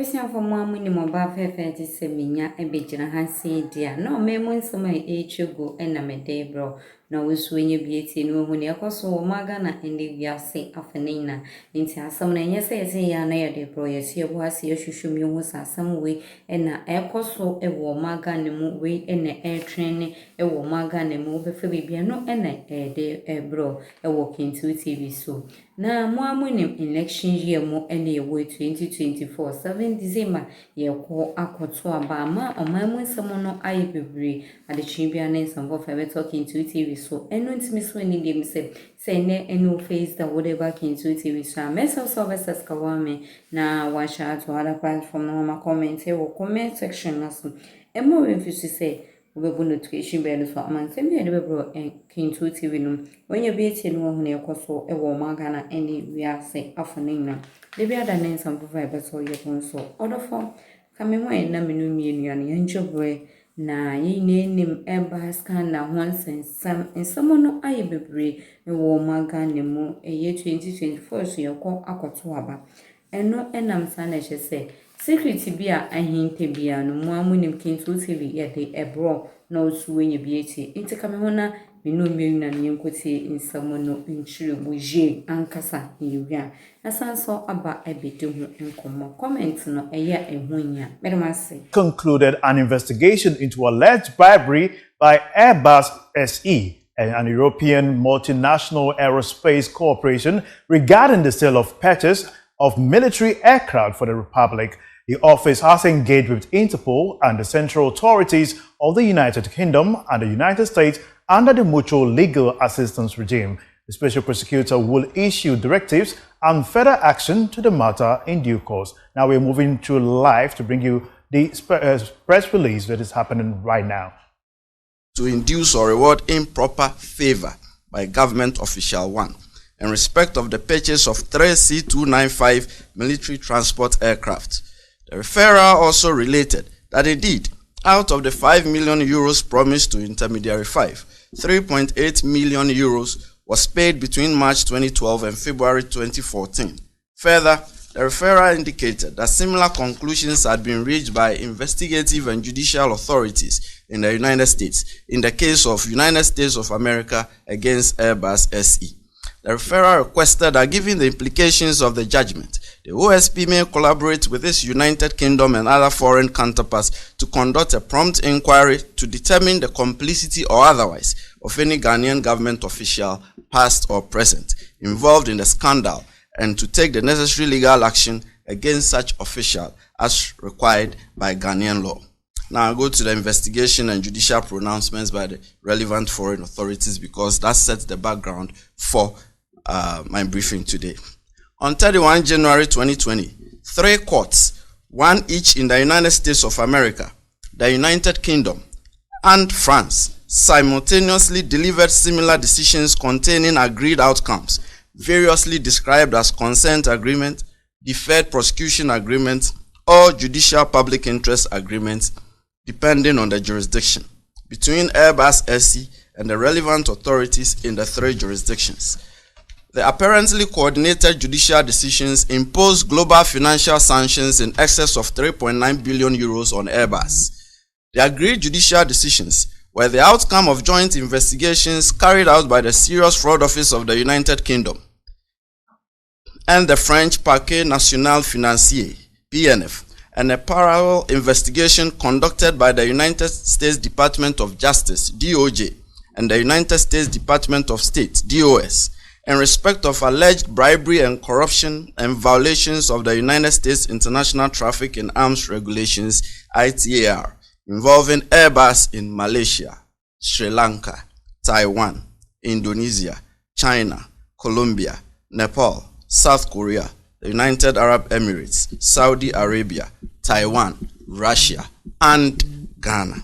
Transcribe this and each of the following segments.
Everything for more money, mobile fair to seminya, a bit in a handsy dear. No, me some age go and a day, bro. No, we swing your beauty, no money, of course, so Magana and the Yassi of Nina. Into some yes, I say, ya near the bro, yes, your was your shushu was some way, and a air cost so a war Magana movie and a air train, a war Magana move a Fabiano and a day, a bro, a walking to TV so. Now, more money election year more any way 2024, 7 December, ye call Aquatua Bama, or my when someone no I be at the champion and some of ever talking to TV so, and when Miss Winnie game said, say, ne and no face that whatever can to TV so, mess of services Kawame. Now, one shot to other platform, no, my comments, or comment section, and more if you say. We will notification bells for a month, and be able and King to TV no. When you be in one near Coso, a woman gana any we are say afternoon. The beer than name some providers or your console. Other form coming away, Naminu Union, Angel Bray. Na ye name Airbus scàndal once and someone no I be a woman gana mo a year 2024 so you call Aquatuaba. And no enam sanash say. Security bia ahinte bia no mo amunim kintu TV ye de ebro no so wenye bieti inte kamehona minu na nyenkotie insamo no nchire boje ankasa yiwia na sanso aba ebede ho enkomo comment no eya ehunya medemase concluded an investigation into alleged bribery by Airbus SE, an European multinational aerospace corporation, regarding the sale of purchase of military aircraft for the Republic. The office has engaged with Interpol and the central authorities of the United Kingdom and the United States under the mutual legal assistance regime. The special prosecutor will issue directives and further action to the matter in due course. Now we're moving to live to bring you the press release that is happening right now. To induce or reward improper favor by government official 1 in respect of the purchase of 3 C-295 military transport aircraft. The referral also related that indeed, out of the 5 million euros promised to Intermediary 5, 3.8 million euros was paid between March 2012 and February 2014. Further, the referral indicated that similar conclusions had been reached by investigative and judicial authorities in the United States in the case of United States of America against Airbus SE. The referral requested that given the implications of the judgment, the OSP may collaborate with its United Kingdom and other foreign counterparts to conduct a prompt inquiry to determine the complicity or otherwise of any Ghanaian government official, past or present, involved in the scandal, and to take the necessary legal action against such official as required by Ghanaian law. Now I go to the investigation and judicial pronouncements by the relevant foreign authorities because that sets the background for my briefing today. On 31 January 2020, 3 courts, one each in the United States of America, the United Kingdom, and France, simultaneously delivered similar decisions containing agreed outcomes, variously described as consent agreement, deferred prosecution agreement, or judicial public interest agreement, depending on the jurisdiction, between Airbus SE and the relevant authorities in the 3 jurisdictions. The apparently coordinated judicial decisions impose global financial sanctions in excess of 3.9 billion euros on Airbus. The agreed judicial decisions were the outcome of joint investigations carried out by the Serious Fraud Office of the United Kingdom and the French Parquet National Financier, PNF, and a parallel investigation conducted by the United States Department of Justice, DOJ, and the United States Department of State, DOS, in respect of alleged bribery and corruption and violations of the United States International Traffic in Arms Regulations, ITAR, involving Airbus in Malaysia, Sri Lanka, Taiwan, Indonesia, China, Colombia, Nepal, South Korea, the United Arab Emirates, Saudi Arabia, Taiwan, Russia, and Ghana.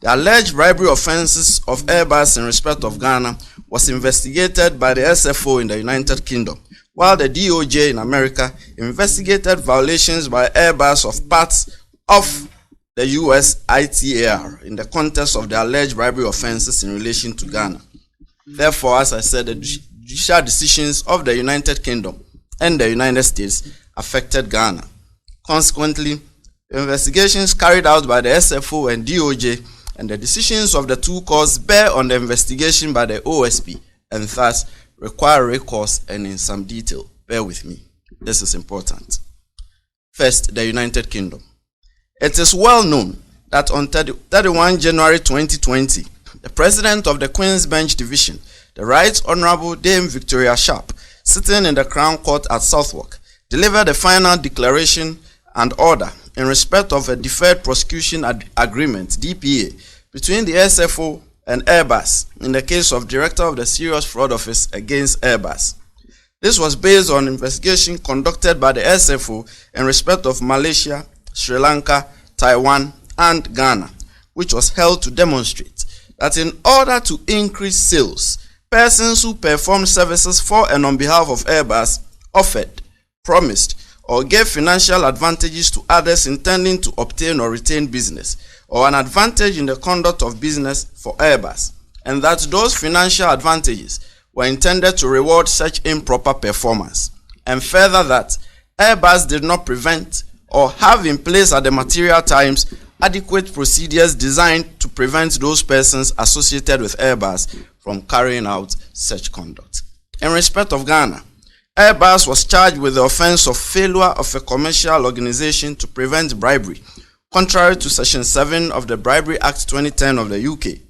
The alleged bribery offenses of Airbus in respect of Ghana was investigated by the SFO in the United Kingdom, while the DOJ in America investigated violations by Airbus of parts of the US ITAR in the context of the alleged bribery offenses in relation to Ghana. Therefore, as I said, the judicial decisions of the United Kingdom and the United States affected Ghana. Consequently, investigations carried out by the SFO and DOJ and the decisions of the two courts bear on the investigation by the OSP and thus require recourse and in some detail. Bear with me. This is important. First, the United Kingdom. It is well known that on 31 January 2020, the President of the Queen's Bench Division, the Right Honourable Dame Victoria Sharp, sitting in the Crown Court at Southwark, delivered a final declaration and order in respect of a deferred prosecution agreement, DPA, between the SFO and Airbus in the case of Director of the Serious Fraud Office against Airbus. This was based on investigation conducted by the SFO in respect of Malaysia, Sri Lanka, Taiwan, and Ghana, which was held to demonstrate that in order to increase sales, persons who performed services for and on behalf of Airbus offered, promised, or gave financial advantages to others intending to obtain or retain business, or an advantage in the conduct of business for Airbus, and that those financial advantages were intended to reward such improper performance, and further that Airbus did not prevent or have in place at the material times adequate procedures designed to prevent those persons associated with Airbus from carrying out such conduct. In respect of Ghana, Airbus was charged with the offence of failure of a commercial organization to prevent bribery, contrary to Section 7 of the Bribery Act 2010 of the UK.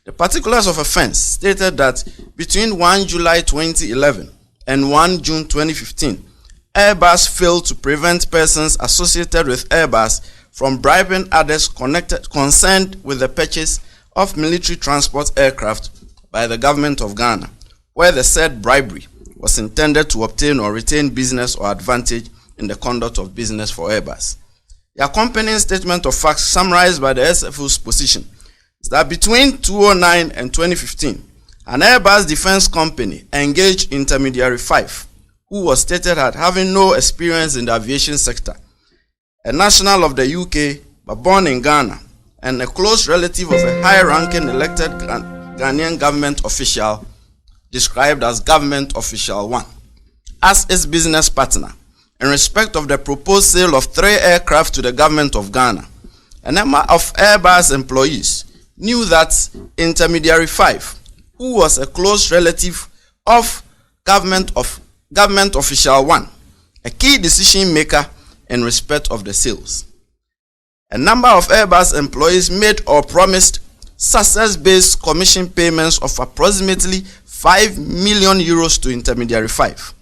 The particulars of offence stated that between 1 July 2011 and 1 June 2015, Airbus failed to prevent persons associated with Airbus from bribing others concerned with the purchase of military transport aircraft by the government of Ghana, where the said bribery was intended to obtain or retain business or advantage in the conduct of business for Airbus. The accompanying statement of facts summarized by the SFO's position is that between 2009 and 2015, an Airbus defense company engaged Intermediary 5, who was stated as having no experience in the aviation sector, a national of the UK but born in Ghana, and a close relative of a high-ranking elected Ghanaian government official described as Government Official 1, as its business partner in respect of the proposed sale of 3 aircraft to the government of Ghana. A number of Airbus employees knew that Intermediary 5, who was a close relative of Government Official 1, a key decision maker in respect of the sales. A number of Airbus employees made or promised success-based commission payments of approximately 5 million euros to Intermediary 5.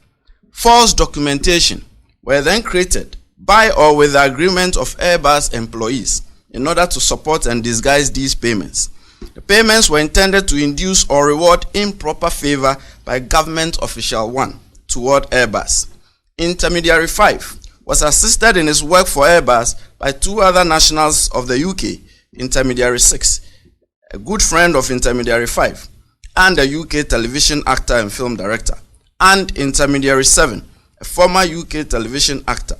False documentation were then created by or with the agreement of Airbus employees in order to support and disguise these payments. The payments were intended to induce or reward improper favor by Government Official 1 toward Airbus. Intermediary 5 was assisted in his work for Airbus by 2 other nationals of the UK, Intermediary 6, a good friend of Intermediary 5, and a UK television actor and film director, and Intermediary 7, a former UK television actor.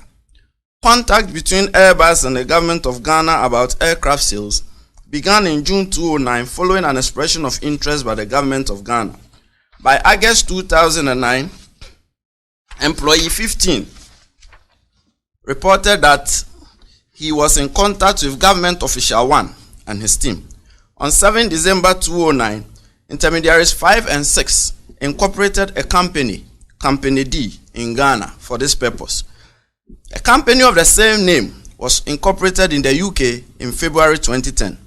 Contact between Airbus and the government of Ghana about aircraft sales began in June 2009 following an expression of interest by the government of Ghana. By August 2009, employee 15 reported that he was in contact with Government Official 1 and his team. On 7 December 2009, Intermediaries 5 and 6 incorporated a company, Company D, in Ghana for this purpose. A company of the same name was incorporated in the UK in February 2010.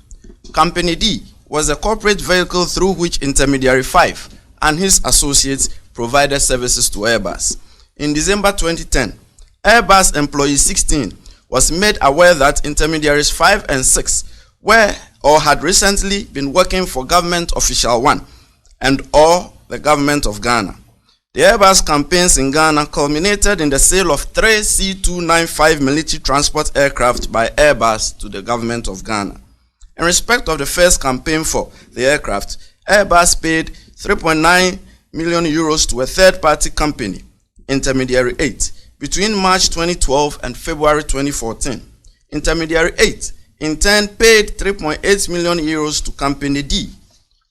Company D was a corporate vehicle through which Intermediary 5 and his associates provided services to Airbus. In December 2010, Airbus employee 16 was made aware that Intermediaries 5 and 6 were or had recently been working for Government Official 1 and or the government of Ghana. The Airbus campaigns in Ghana culminated in the sale of 3 C-295 military transport aircraft by Airbus to the government of Ghana. In respect of the first campaign for the aircraft, Airbus paid 3.9 million euros to a third-party company, Intermediary 8, between March 2012 and February 2014. Intermediary 8 in turn paid 3.8 million euros to Company D.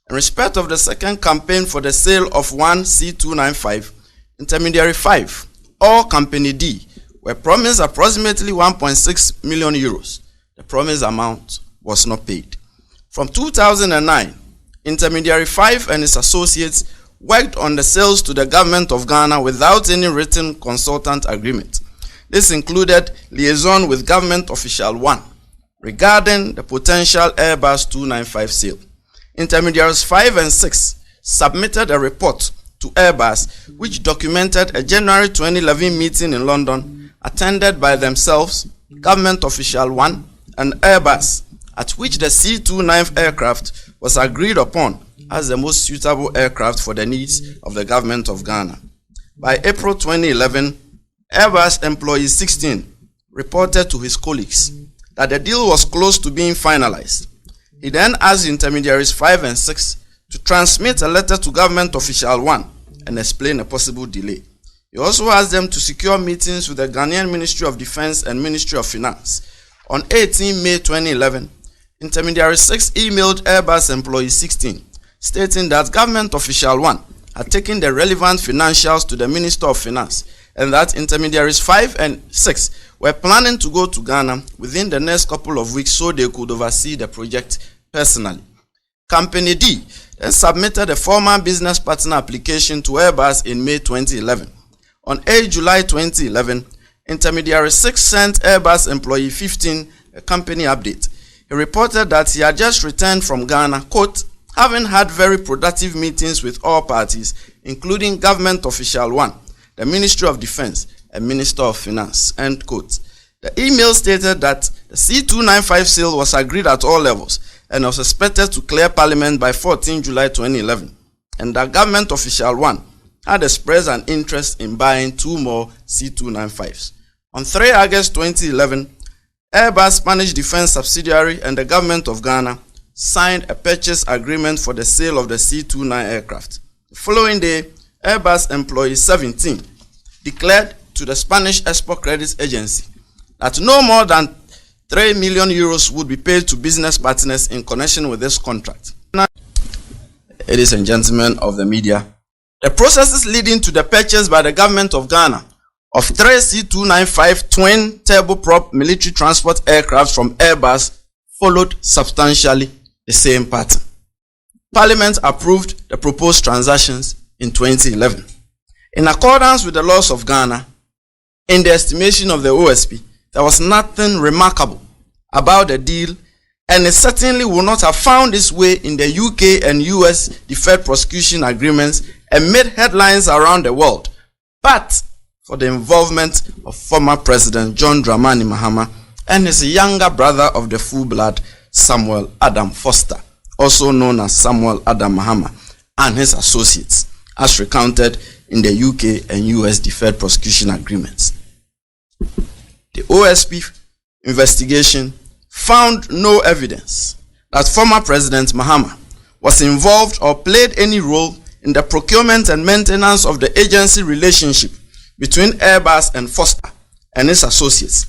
In respect of the second campaign for the sale of 1 C-295, Intermediary 5 or Company D were promised approximately 1.6 million euros. The promised amount was not paid. From 2009, Intermediary 5 and its associates worked on the sales to the government of Ghana without any written consultant agreement. This included liaison with Government Official 1 regarding the potential Airbus 295 sale. Intermediaries 5 and 6 submitted a report to Airbus which documented a January 2011 meeting in London attended by themselves, Government Official 1 and Airbus, at which the C-295 aircraft was agreed upon as the most suitable aircraft for the needs of the government of Ghana. By April 2011, Airbus employee 16 reported to his colleagues that the deal was close to being finalized. He then asked Intermediaries 5 and 6 to transmit a letter to Government Official 1 and explain a possible delay. He also asked them to secure meetings with the Ghanaian Ministry of Defense and Ministry of Finance. On 18 May 2011, Intermediary 6 emailed Airbus employee 16 stating that Government Official 1 had taken the relevant financials to the Minister of Finance and that Intermediaries 5 and 6 were planning to go to Ghana within the next couple of weeks so they could oversee the project personally. Company D then submitted a formal business partner application to Airbus in May 2011. On 8 July 2011, Intermediary 6 sent Airbus employee 15 a company update. He reported that he had just returned from Ghana, quote, having had very productive meetings with all parties, including Government Official 1, the Ministry of Defense, and Minister of Finance, end quote. The email stated that the C-295 sale was agreed at all levels and was expected to clear Parliament by 14 July 2011, and that Government Official 1 had expressed an interest in buying 2 more C-295s. On 3 August 2011, Airbus Spanish Defense subsidiary and the Government of Ghana signed a purchase agreement for the sale of the C-29 aircraft. The following day, Airbus employee 17 declared to the Spanish Export Credit Agency that no more than 3 million euros would be paid to business partners in connection with this contract. Ladies and gentlemen of the media, the processes leading to the purchase by the government of Ghana of 3 C-295 twin turboprop military transport aircraft from Airbus followed substantially the same pattern. Parliament approved the proposed transactions in 2011. In accordance with the laws of Ghana, in the estimation of the OSP, there was nothing remarkable about the deal, and it certainly would not have found its way in the UK and US deferred prosecution agreements and made headlines around the world, but for the involvement of former President John Dramani Mahama and his younger brother of the full blood, Samuel Adam Foster, also known as Samuel Adam Mahama, and his associates, as recounted in the UK and US deferred prosecution agreements. The OSP investigation found no evidence that former President Mahama was involved or played any role in the procurement and maintenance of the agency relationship between Airbus and Foster and his associates.